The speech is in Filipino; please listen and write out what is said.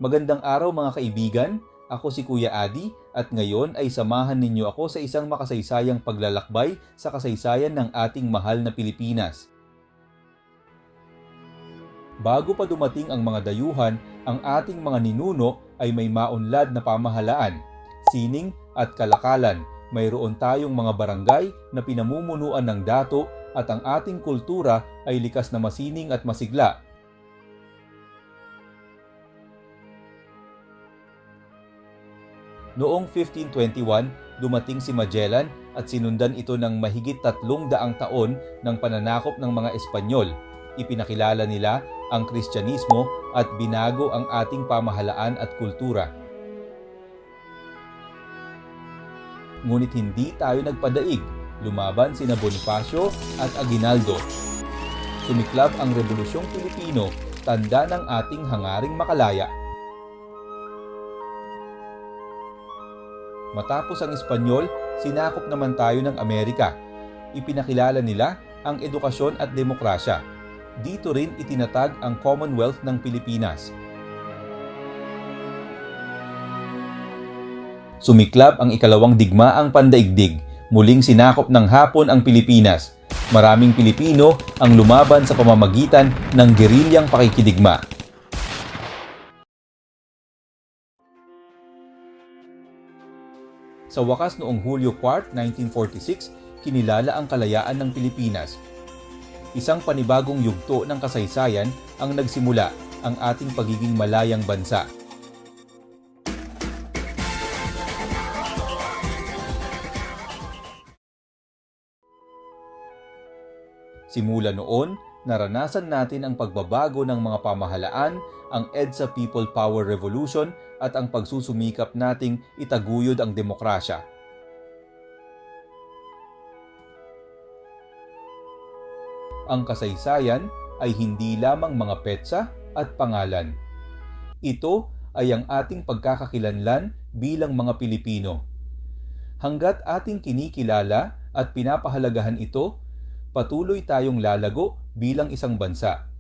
Magandang araw mga kaibigan, ako si Kuya Adi at ngayon ay samahan ninyo ako sa isang makasaysayang paglalakbay sa kasaysayan ng ating mahal na Pilipinas. Bago pa dumating ang mga dayuhan, ang ating mga ninuno ay may maunlad na pamahalaan, sining at kalakalan. Mayroon tayong mga barangay na pinamumunuan ng dato at ang ating kultura ay likas na masining at masigla. Noong 1521, dumating si Magellan at sinundan ito ng mahigit 300 taon ng pananakop ng mga Espanyol. Ipinakilala nila ang Kristyanismo at binago ang ating pamahalaan at kultura. Ngunit hindi tayo nagpadaig. Lumaban sina Bonifacio at Aguinaldo. Sumiklab ang Rebolusyong Pilipino, tanda ng ating hangaring makalaya. Matapos ang Espanyol, sinakop naman tayo ng Amerika. Ipinakilala nila ang edukasyon at demokrasya. Dito rin itinatag ang Commonwealth ng Pilipinas. Sumiklab ang ikalawang digmaang pandaigdig. Muling sinakop ng Hapon ang Pilipinas. Maraming Pilipino ang lumaban sa pamamagitan ng gerilyang pakikidigma. Sa wakas noong Hulyo 4, 1946, kinilala ang kalayaan ng Pilipinas. Isang panibagong yugto ng kasaysayan ang nagsimula, ang ating pagiging malayang bansa. Simula noon, naranasan natin ang pagbabago ng mga pamahalaan, ang EDSA People Power Revolution at ang pagsusumikap nating itaguyod ang demokrasya. Ang kasaysayan ay hindi lamang mga petsa at pangalan. Ito ay ang ating pagkakakilanlan bilang mga Pilipino. Hanggat ating kinikilala at pinapahalagahan ito, patuloy tayong lalago bilang isang bansa.